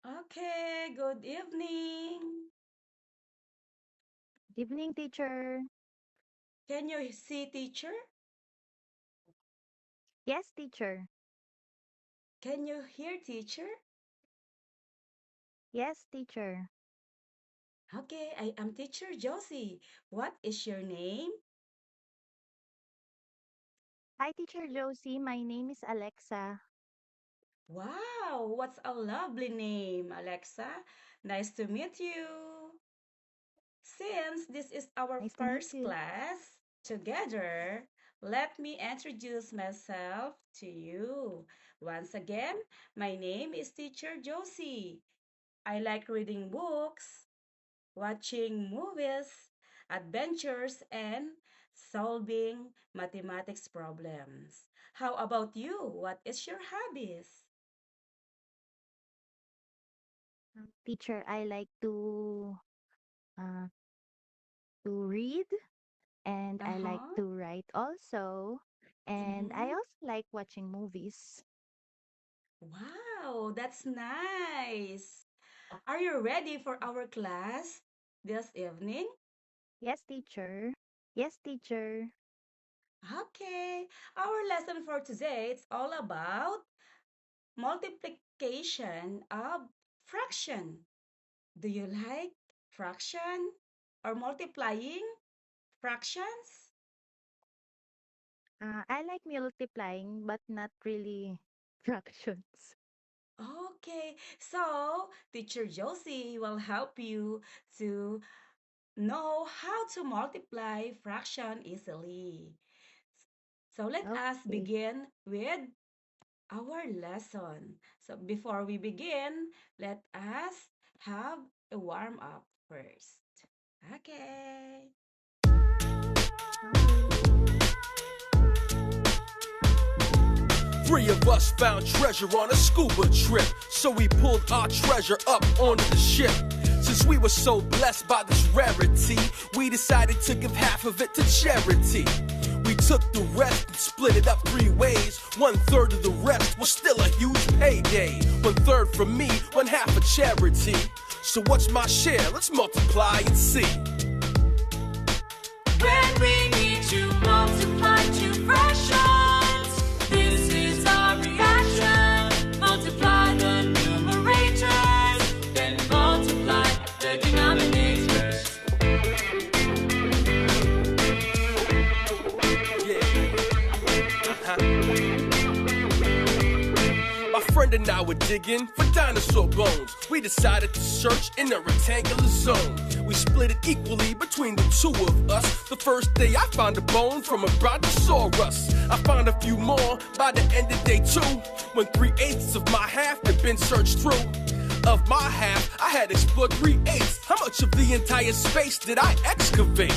Okay, good evening. Evening, teacher. Can you see teacher? Yes, teacher. Can you hear teacher? Yes, teacher. Okay, I am teacher Josie. What is your name? Hi, teacher Josie. My name is Alexa. Wow, what's a lovely name, Alexa. Nice to meet you. Since this is our Nice to meet first you. class together, let me introduce myself to you. Once again, my name is teacher Josie. I like reading books, watching movies, adventures, and solving mathematics problems. How about you? What is your hobbies? Teacher, I like uh, to read and I like Uh-huh. to write also. And I Mm-hmm. also like watching movies. Wow, that's nice. Are you ready for our class this evening? Yes, teacher. Yes, teacher. Okay. Our lesson for today is all about multiplication of fraction. Do you like fraction or multiplying fractions? I like multiplying, but not really fractions. Okay, so teacher Josie will help you to know how to multiply fraction easily. So let us Okay. begin with our lesson. So before we begin, let us have a warm up first. Okay. Okay. Three of us found treasure on a scuba trip, so we pulled our treasure up onto the ship. Since we were so blessed by this rarity, we decided to give half of it to charity. We took the rest and split it up three ways. One third of the rest was still a huge payday. One third from me, one half for charity. So what's my share? Let's multiply and see. When we need to multiply two fractions, this is our reaction. Multiply the numerators, then multiply the denominators. Yeah. My friend and I were digging for dinosaur bones. We decided to search in a rectangular zone. We split it equally between the two of us. The first day I found a bone from a brontosaurus. I found a few more by the end of day two, when 3/8 of my half had been searched through. Of my half, I had explored 3/8. How much of the entire space did I excavate?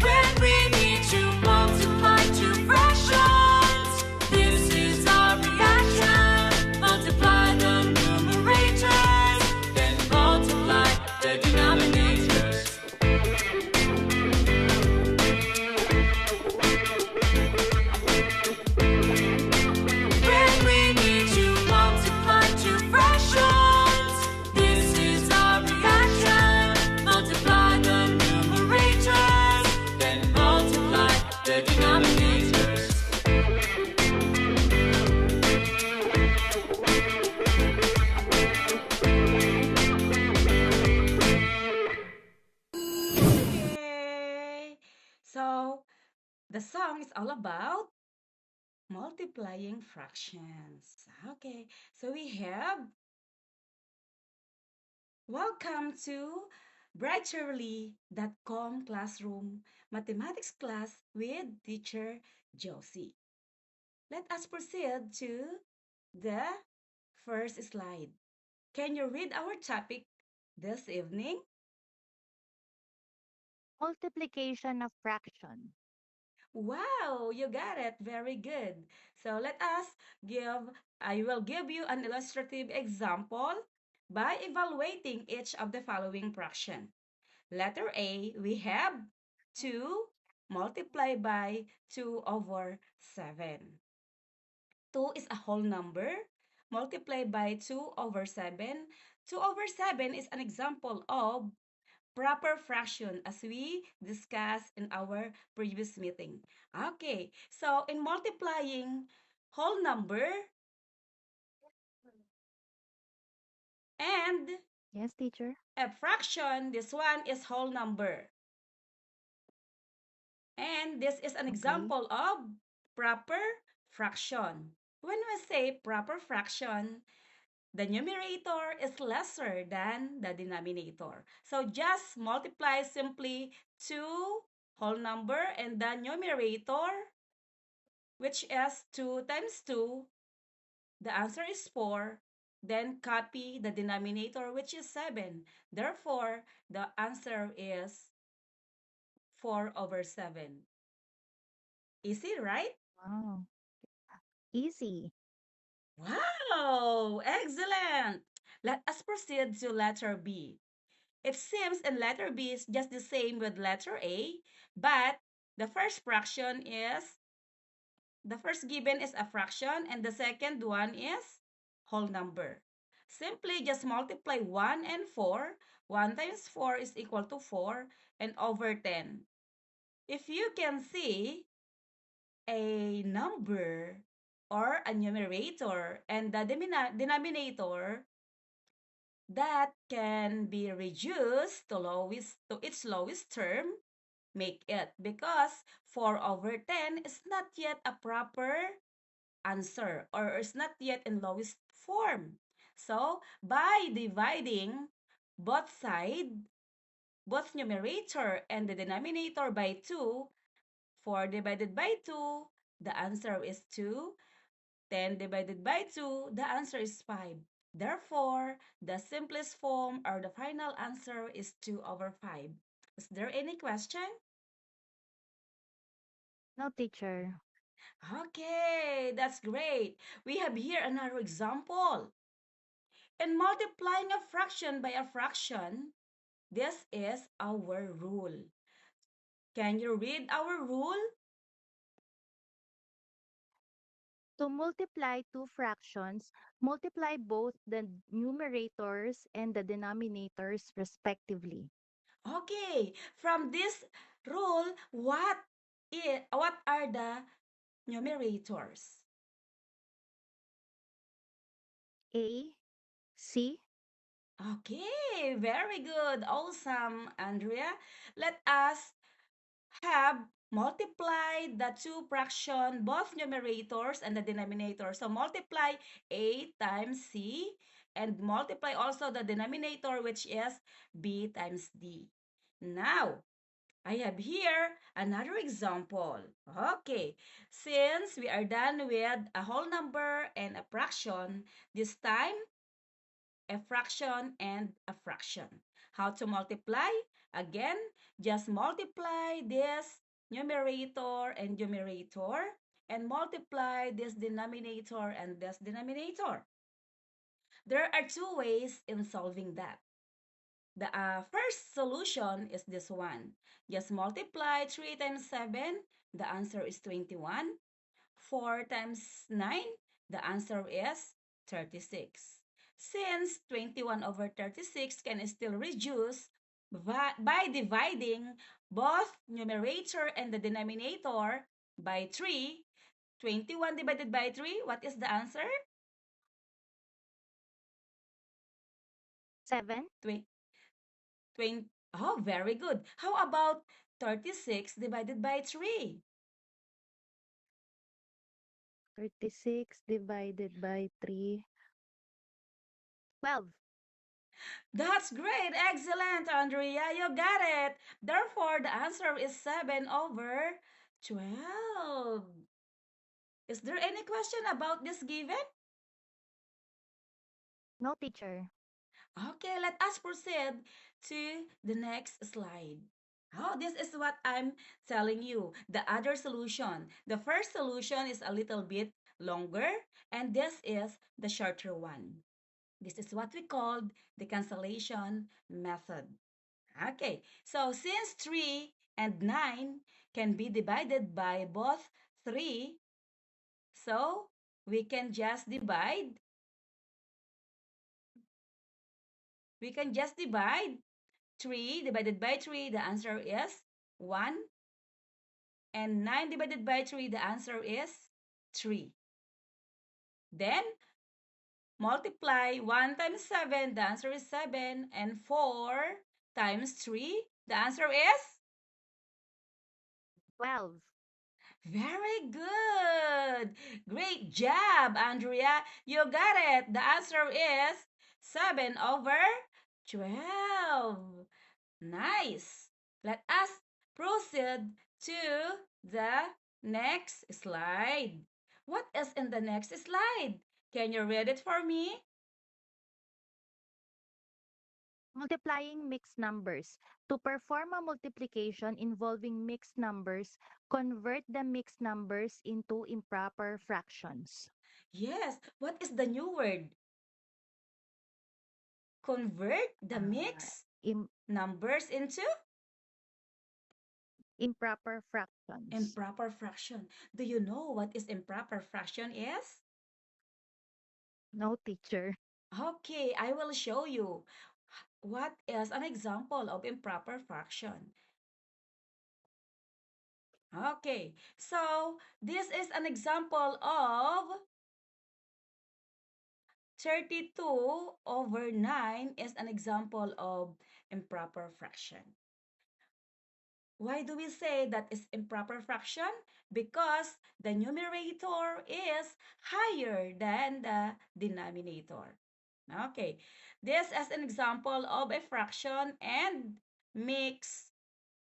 When we need to multiply two fractions, this is our reaction. Multiply the numerators, then multiply the denominators. When we need to multiply two fractions, this is our reaction. Multiply the numerators, then multiply the denominators. Okay. So the song is all about multiplying fractions. Okay. So we have welcome to brighterly.com classroom mathematics class with teacher Josie. Let us proceed to the first slide. Can you read our topic this evening? Multiplication of fraction. Wow, you got it. Very good. So let us give, I will give you an illustrative example by evaluating each of the following fraction. Letter A, we have 2 multiplied by 2 over 7. 2 is a whole number. multiply by 2 over 7. 2 over 7 is an example of proper fraction as we discussed in our previous meeting. Okay, so in multiplying whole number and Yes, teacher. a fraction, this one is whole number. And this is an Okay. example of proper fraction. When we say proper fraction, the numerator is lesser than the denominator. So just multiply simply 2 whole number and the numerator, which is 2 times 2, the answer is 4. Then copy the denominator, which is 7. Therefore, the answer is 4 over 7. Easy, right? Wow. Easy. Wow, excellent. Let us proceed to letter B. It seems in letter B is just the same with letter A, but the first fraction is, the first given is a fraction and the second one is whole number. Simply just multiply 1 and 4. 1 times 4 is equal to 4 and over 10. If you can see a number or a numerator and the denominator that can be reduced to its lowest term, make it, because 4 over 10 is not yet a proper answer or is not yet in lowest form. So by dividing both side, both numerator and the denominator by 2, 4 divided by 2, the answer is 2. 10 divided by 2, the answer is 5. Therefore, the simplest form or the final answer is 2 over 5. Is there any question? No, teacher. Okay, that's great. We have here another example. In multiplying a fraction by a fraction, this is our rule. Can you read our rule? To multiply two fractions, multiply both the numerators and the denominators respectively. Okay, from this rule, what are the numerators? A, C, Okay, very good. Awesome, Andrea. Let us have multiplied the two fraction, both numerators and the denominator. So multiply A times C and multiply also the denominator, which is B times D. Now, I have here another example. Okay, since we are done with a whole number and a fraction, this time a fraction and a fraction. How to multiply? Again, just multiply this numerator and numerator and multiply this denominator and this denominator. There are two ways in solving that. The first solution is this one. Just multiply 3 times 7, the answer is 21. 4 times 9, the answer is 36. Since 21 over 36 can still reduce by dividing both numerator and the denominator by 3, 21 divided by 3, what is the answer? 7, 20, oh, very good. How about 36 divided by 3? 36 divided by 3, 12. That's great. Excellent, Andrea. You got it. Therefore, the answer is 7 over 12. Is there any question about this given? No, teacher. Okay, let us proceed to the next slide. Oh, this is what I'm telling you. The other solution. The first solution is a little bit longer, and this is the shorter one. This is what we called the cancellation method. Okay, so since 3 and 9 can be divided by both 3, so we can just divide We can just divide 3 divided by 3, the answer is 1. And 9 divided by 3, the answer is 3. Then, multiply 1 times 7, the answer is 7. And 4 times 3, the answer is 12. very good. Great job, Andrea. You got it. The answer is 7 over 12. Nice. Let us proceed to the next slide. What is in the next slide? Can you read it for me? Multiplying mixed numbers. To perform a multiplication involving mixed numbers, convert the mixed numbers into improper fractions. Yes. What is the new word? Convert the Uh, mixed im- numbers into Improper fractions. improper fraction. Do you know what is improper fraction is? No, teacher. Okay, I will show you. What is an example of improper fraction? Okay, so this is an example of 32 over 9 is an example of improper fraction. Why do we say that is improper fraction? Because the numerator is higher than the denominator. Okay, this is an example of a fraction and mixed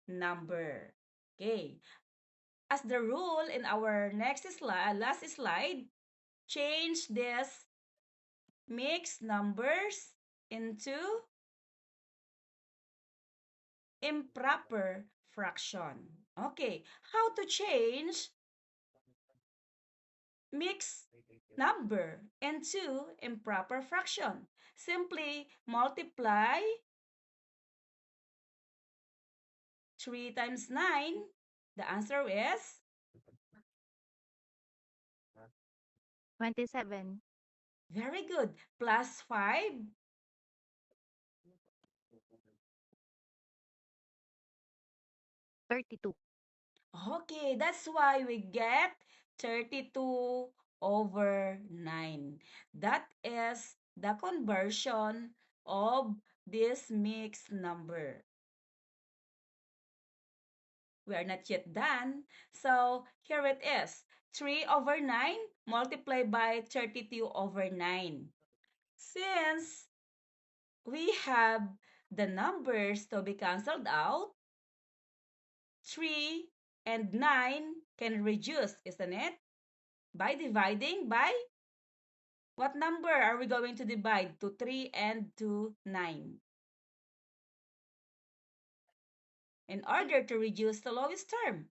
number. Okay, as the rule in our next slide, last slide, change this mixed numbers into improper fraction. Okay, how to change mixed number into improper fraction? Simply multiply 3 times 9. The answer is 27. very good. Plus 5. 32. Okay, that's why we get 32 over 9. That is the conversion of this mixed number. We are not yet done. So here it is. 3 over 9 multiplied by 32 over 9. Since we have the numbers to be cancelled out, 3 and 9 can reduce, isn't it? By dividing by what number are we going to divide to 3 and to 9? In order to reduce the lowest term,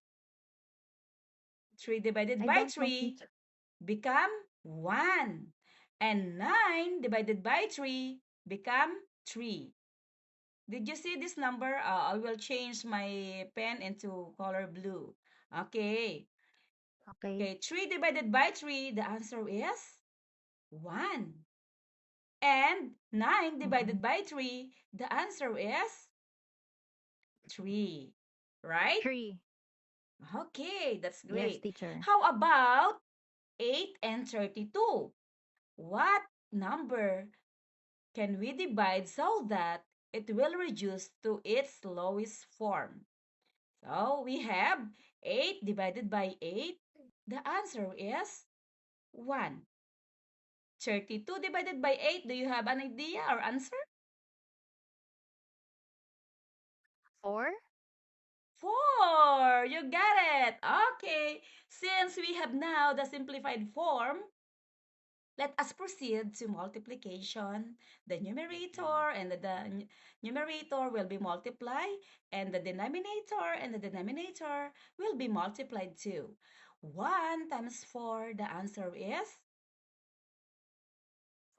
3 divided I by don't know, 3 teacher. become 1. And 9 divided by 3 become 3. Did you see this number? I will change my pen into color blue. Okay. Okay. Okay, 3 divided by 3, the answer is 1. And 9 Mm-hmm. divided by 3, the answer is 3. Right? 3. Okay, that's Yes, great. teacher. How about 8 and 32? What number can we divide so that it will reduce to its lowest form? So we have 8 divided by 8. The answer is 1. 32 divided by 8. Do you have an idea or answer? 4. 4. You got it. Okay. Since we have now the simplified form, let us proceed to multiplication. The numerator and the numerator will be multiplied, and the denominator will be multiplied too. 1 times 4, the answer is,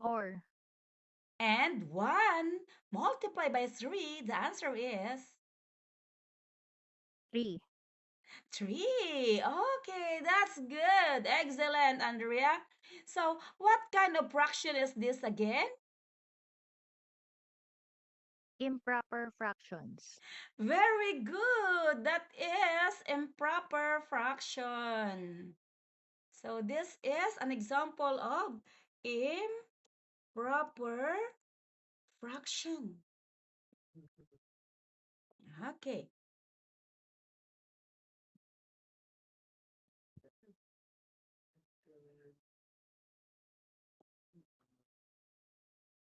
4. and 1 multiplied by 3, the answer is 3. 3. Okay, that's good. Excellent, Andrea. So, what kind of fraction is this again? Improper fractions. Very good. That is improper fraction. So this is an example of improper fraction. Okay.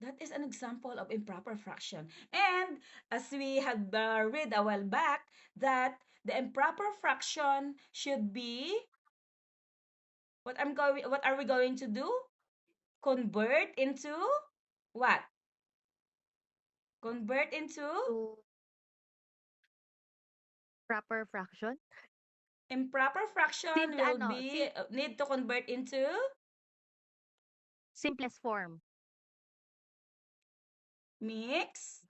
That is an example of improper fraction. And as we had read a while back, that the improper fraction should be what are we going to do? Convert into what? Convert into To proper fraction. improper fraction will be need to convert into Simplest form. mix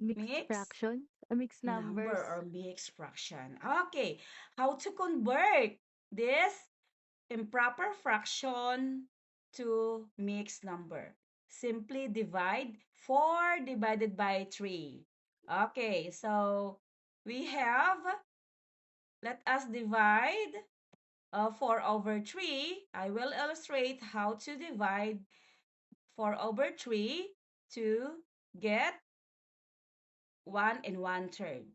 Mixed mix fraction. Mixed number numbers. or mixed fraction. Okay, how to convert this improper fraction to mixed number? Simply divide 4 divided by 3. Okay, so we have, let us divide 4 over 3. I will illustrate how to divide 4 over 3 to get 1 and 1/3.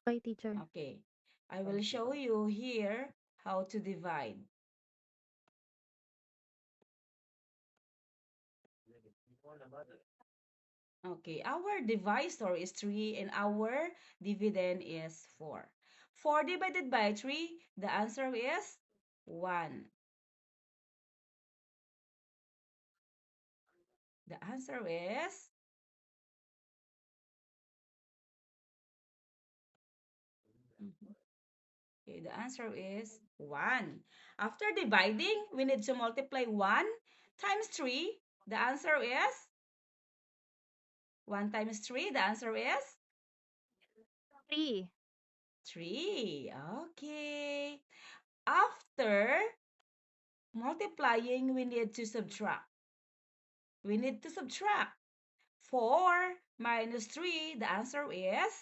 Okay, teacher. Okay, I will show you here how to divide. Okay, our divisor is 3 and our dividend is 4. 4 divided by 3, the answer is 1. The answer is, okay, the answer is 1. After dividing, we need to multiply 1 times 3. The answer is 1 times 3. The answer is 3. 3. Okay. After multiplying, we need to subtract. We need to subtract. 4 minus 3, the answer is?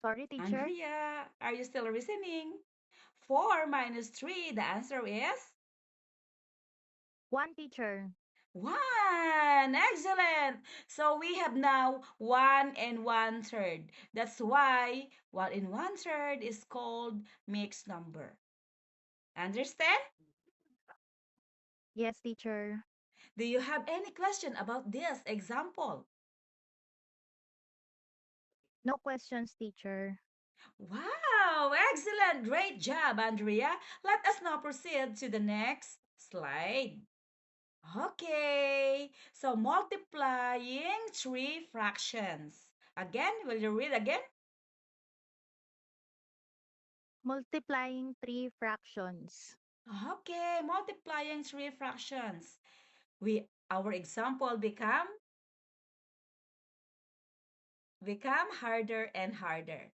Sorry, teacher. Andrea, are you still listening? 4 minus 3, the answer is? 1, teacher. 1. Excellent. So we have now 1 and 1/3. That's why 1 and 1/3 is called mixed number. Understand? Yes, teacher. Do you have any question about this example? No questions, teacher. Wow, excellent. Great job, Andrea. Let us now proceed to the next slide. Okay, so multiplying three fractions. Again, will you read again? Multiplying 3 fractions. Okay, multiplying three fractions. Our example become harder and harder.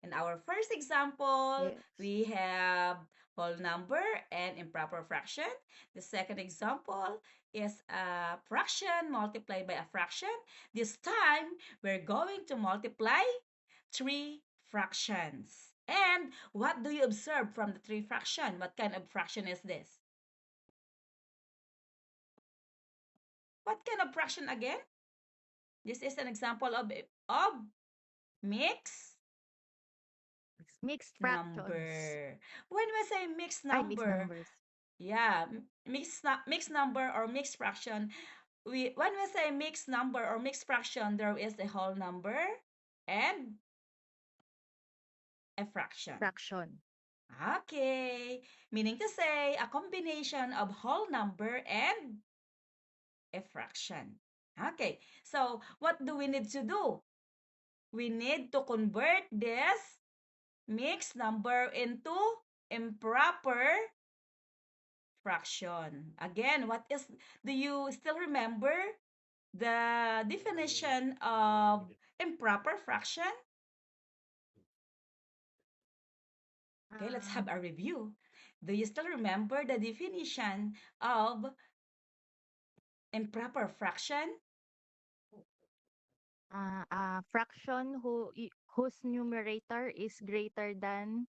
In our first example, Yes. we have whole number and improper fraction. The second example is a fraction multiplied by a fraction. This time, we're going to multiply three fractions. And what do you observe from the three fraction? What kind of fraction is this? What kind of fraction again? This is an example of mixed Mixed fractions. number. When we say mixed Mixed number, numbers. yeah, mixed number or mixed fraction, when we say mixed number or mixed fraction, there is a whole number and a fraction. Fraction. Okay, meaning to say a combination of whole number and a fraction. Okay, so what do we need to do? We need to convert this mixed number into improper fraction. Again, do you still remember the definition of improper fraction? Okay, let's Uh, have a review. Do you still remember the definition of improper fraction? a fraction whose numerator is greater than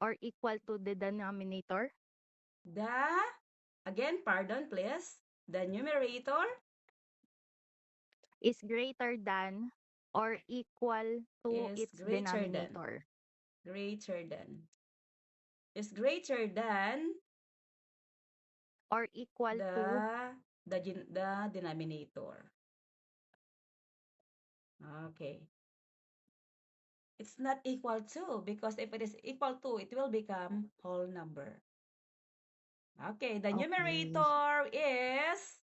or equal to the denominator The, again, pardon, please. The numerator is greater than or equal to is its denominator. greater than, is greater than Or equal to the, the denominator. Okay. It's not equal to because if it is equal to, it will become whole number. Okay, the okay. numerator is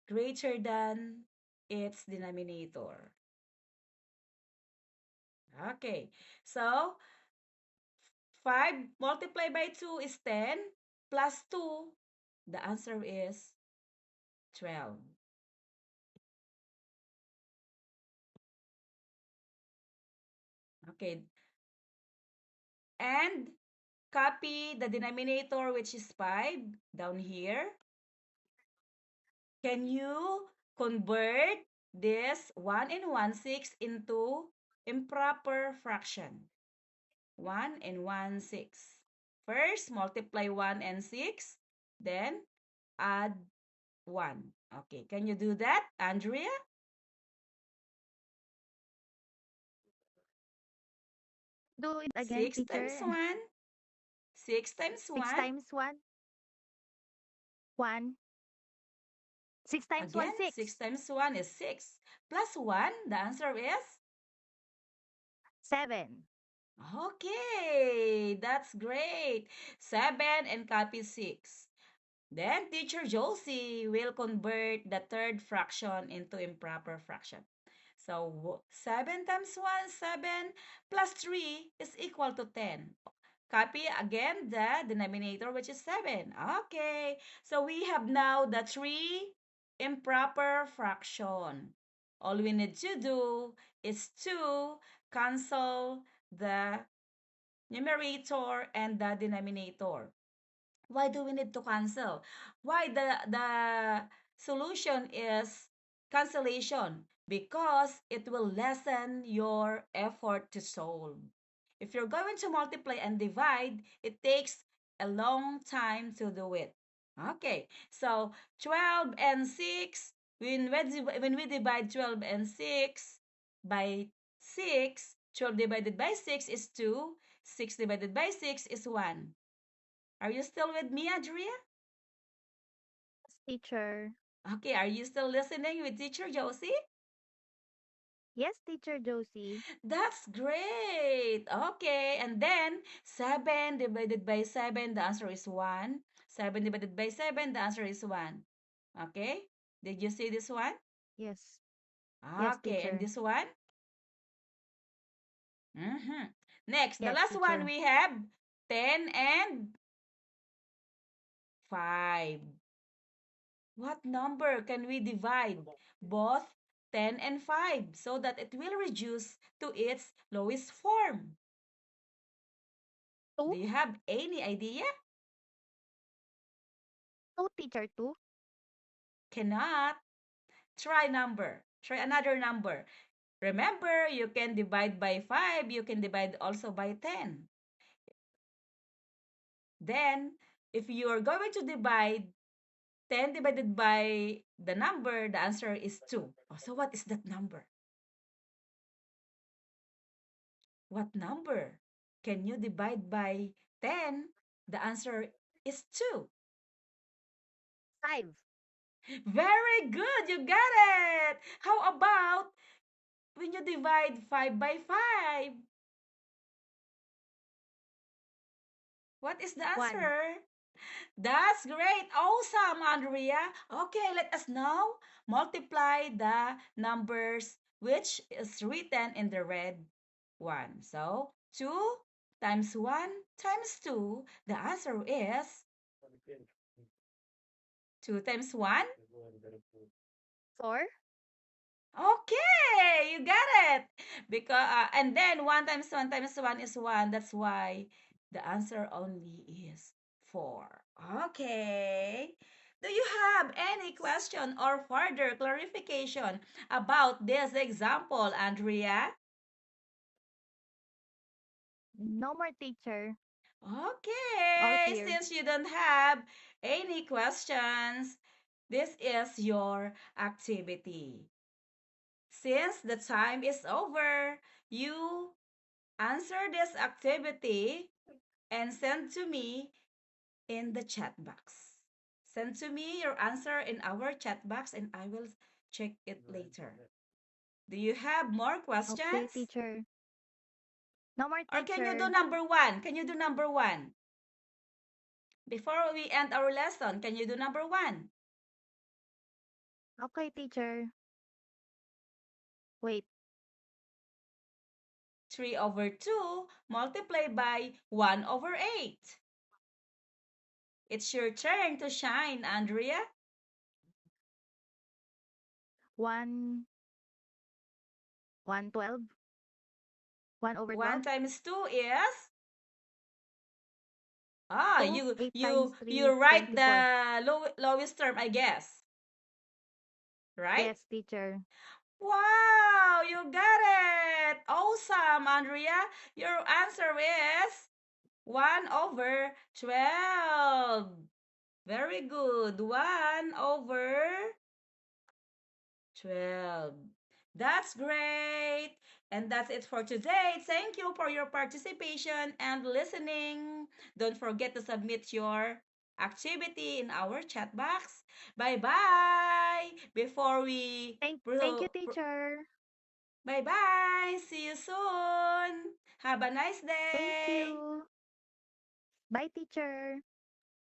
greater than its denominator. Okay, so 5 multiplied by 2 is 10 plus 2. The answer is 12. Okay, and copy the denominator, which is 5, down here. Can you convert this 1 and 1/6 into improper fraction? 1 and 1/6. First, multiply 1 and 6, then add 1. Okay, can you do that, Andrea? Do it again, 6 times teacher. 1. 6 times 6 1. times 1, 1. 6 times 1, Again, 6 6. times 1 is 6. Plus 1, the answer is? 7. Okay, that's great. 7 and copy 6. Then teacher Josie will convert the third fraction into improper fraction. So 7 times 1, 7 plus 3 is equal to 10. Copy again the denominator, which is 7. Okay, so we have now the three improper fraction. All we need to do is to cancel the numerator and the denominator. Why do we need to cancel? Why the solution is cancellation? Because it will lessen your effort to solve. If you're going to multiply and divide, it takes a long time to do it. Okay, so 12 and 6, when we divide 12 and 6 by 6, 12 divided by 6 is 2, 6 divided by 6 is 1. Are you still with me, Andrea? Yes, teacher. Okay, are you still listening with teacher Josie? Yes, teacher Josie. That's great. Okay, and then 7 divided by 7, the answer is 1. 7 divided by 7, the answer is 1. Okay, did you see this one? Yes. Yes, Okay, and teacher. this one? Mm-hmm. Next, the Yes, last one teacher. we have 10 and 5. What number can we divide both 10 and 5 so that it will reduce to its lowest form? 2. Do you have any idea? 2, teacher, 2. Cannot. Try number. Try another number. Remember, you can divide by 5. You can divide also by 10. Then, if you are going to divide 10 divided by the number, the answer is 2. Oh, so what is that number? What number can you divide by 10? The answer is 2. 5. Very good, you got it. How about when you divide 5 by 5? What is the 1. answer? That's great. Awesome, Andrea. Okay, let us now multiply the numbers which is written in the red one. So, 2 times 1 times 2. The answer is 2 times 1. 4. Okay, you got it. Because and then one times one is one. That's why the answer only is four. Okay. Do you have any question or further clarification about this example, Andrea? No more, teacher. All Okay, clear. since you don't have any questions, this is your activity. Since the time is over, you answer this activity and send to me in the chat box. Send to me your answer in our chat box and I will check it later. Do you have more Okay, questions? teacher. No more, Or can you do teacher. number one? Can you do number one? Before we end our lesson, can you do number one? Okay, teacher. Wait. 3 over 2 multiplied by 1 over 8. It's your turn to shine, Andrea. 1, 112. 1 over 1 12. times 2 is 2. you 8 times you 3, you write 24. the lowest term, I guess, right? Yes, teacher. Wow, you got it. Awesome, Andrea. Your answer is 1 over 12. Very good. 1 over 12. That's great. And that's it for today. Thank you for your participation and listening. Don't forget to submit your activity in our chat box. Bye bye. Before we Thank you, teacher. bye bye. See you soon. Have a nice Thank day. you. Bye, teacher.